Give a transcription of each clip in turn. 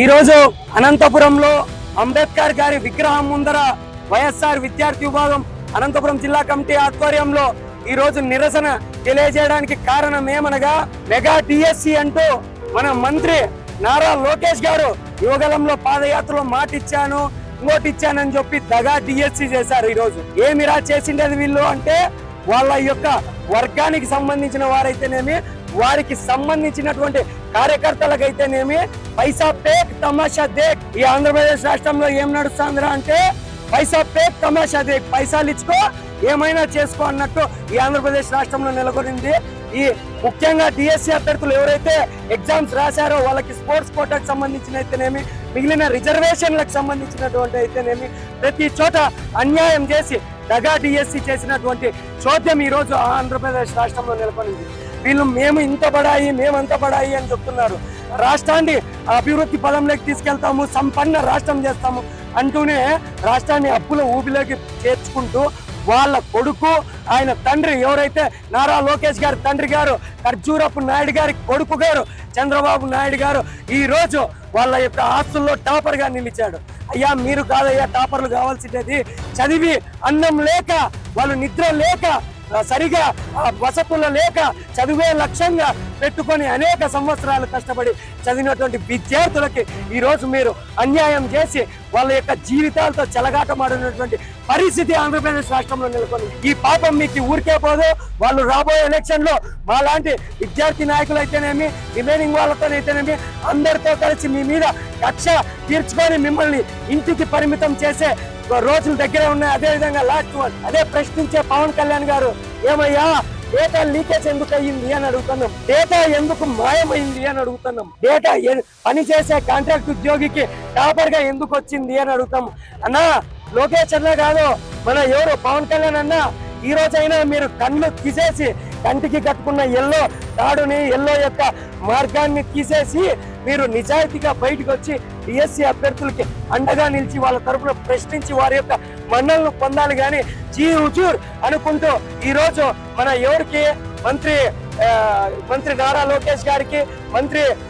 ఈరోజు అనంతపురంలో అంబేద్కర్ గారి విగ్రహం ముందర వైఎస్ఆర్ విద్యార్థి విభాగం అనంతపురం జిల్లా కమిటీ ఆధ్వర్యంలో ఈ రోజు నిరసన తెలియజేయడానికి కారణం ఏమనగా మెగా డిఎస్సి అంటూ మన మంత్రి నారా లోకేష్ గారు యువగలంలో పాదయాత్రలో మాట ఇచ్చాను ఇంకోటి ఇచ్చానని చెప్పి దగా డిఎస్సి చేశారు. ఈ రోజు ఏమిరా చేసిండేది వీళ్ళు అంటే వాళ్ళ యొక్క వర్గానికి సంబంధించిన వారైతేనేమి వారికి సంబంధించినటువంటి కార్యకర్తలకైతేనేమి పైసా పేక్ తమాషా దేక్. ఈ ఆంధ్రప్రదేశ్ రాష్ట్రంలో ఏం నడుస్తుందిరా అంటే పైసా పేక్ తమాషా దేక్, పైసాలు ఇచ్చుకో ఏమైనా చేసుకో అన్నట్టు ఈ ఆంధ్రప్రదేశ్ రాష్ట్రంలో నెలకొనింది. ఈ ముఖ్యంగా డిఎస్సి అభ్యర్థులు ఎవరైతే ఎగ్జామ్స్ రాశారో వాళ్ళకి స్పోర్ట్స్ కోటాకు సంబంధించిన అయితేనేమి మిగిలిన రిజర్వేషన్లకు సంబంధించినటువంటి అయితేనేమి ప్రతి చోట అన్యాయం చేసి దగా డిఎస్సి చేసినటువంటి చోద్యం ఈ రోజు ఆంధ్రప్రదేశ్ రాష్ట్రంలో నెలకొనింది. వీళ్ళు మేము ఇంత పడాయి మేమంత పడాయి అని చెప్తున్నారు. రాష్ట్రాన్ని అభివృద్ధి పదంలోకి తీసుకెళ్తాము, సంపన్న రాష్ట్రం చేస్తాము అంటూనే రాష్ట్రాన్ని అప్పుల ఊబిలోకి చేర్చుకుంటూ వాళ్ళ కొడుకు ఆయన తండ్రి ఎవరైతే నారా లోకేష్ గారి తండ్రి గారు ఖర్జూరపు నాయుడు గారి కొడుకు గారు చంద్రబాబు నాయుడు గారు ఈ రోజు వాళ్ళ యొక్క ఆస్తుల్లో టాపర్ గా నిలిచాడు. అయ్యా మీరు కాదయ్యా టాపర్లు కావాల్సింది, చదివి అన్నం లేక వాళ్ళు నిద్ర లేక సరిగా వసతులు లేక చదివే లక్ష్యంగా పెట్టుకొని అనేక సంవత్సరాలు కష్టపడి చదివినటువంటి విద్యార్థులకి ఈ రోజు మీరు అన్యాయం చేసి వాళ్ళ యొక్క జీవితాలతో చెలగాటమాడినటువంటి పరిస్థితి ఆంధ్రప్రదేశ్ రాష్ట్రంలో నెలకొని ఈ పాపం మీకు ఊరికే పోదు. వాళ్ళు రాబోయే ఎలక్షన్ లో మాలాంటి విద్యార్థి నాయకులు అయితేనేమి రిమైనింగ్ వాళ్ళతోనైతేనేమి అందరితో కలిసి మీ మీద కక్ష తీర్చుకొని మిమ్మల్ని ఇంటికి పరిమితం చేసే రోజులు దగ్గర ఉన్నాయి. అదే విధంగా లాస్ట్ వన్ అదే ప్రశ్నించే పవన్ కళ్యాణ్ గారు ఏమయ్యా డేటా లీకేజ్ ఎందుకు అయ్యింది అని అడుగుతున్నాం, డేటా ఎందుకు మాయమైంది అని అడుగుతున్నాం, డేటా పనిచేసే కాంట్రాక్ట్ ఉద్యోగికి టాపర్ గా ఎందుకు వచ్చింది అని అడుగుతాం. అన్నా లోకేష్ అన్నా కాదు మన ఎవరు పవన్ కళ్యాణ్ అన్నా ఈ రోజైనా మీరు కళ్ళు తీసేసి కంటికి కట్టుకున్న ఎల్లో తాడుని ఎల్లో యొక్క మార్గాన్ని తీసేసి మీరు నిజాయితీగా బయటకు వచ్చి డిఎస్సి అభ్యర్థులకి అండగా నిలిచి వాళ్ళ తరఫున ప్రశ్నించి వారి యొక్క మన్నలను పొందాలి. కానీ జీ హుజూర్ అనుకుంటూ ఈ రోజు మన ఎవరికి మంత్రి నారా లోకేష్ గారికి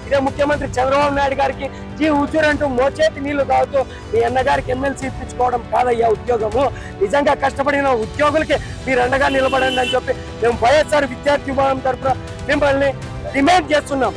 ఇదే ముఖ్యమంత్రి చంద్రబాబు నాయుడు గారికి జీ హుజూర్ అంటూ మోచేతి నీళ్లు తాగుతూ మీ అన్నగారికి ఎమ్మెల్సీ ఇప్పించుకోవడం కాదయ్యా ఉద్యోగము. నిజంగా కష్టపడిన ఉద్యోగులకి మీరు అండగా నిలబడండి అని చెప్పి మేము వైఎస్ఆర్ విద్యార్థి విభాగం తరఫున మిమ్మల్ని డిమాండ్ చేస్తున్నాం.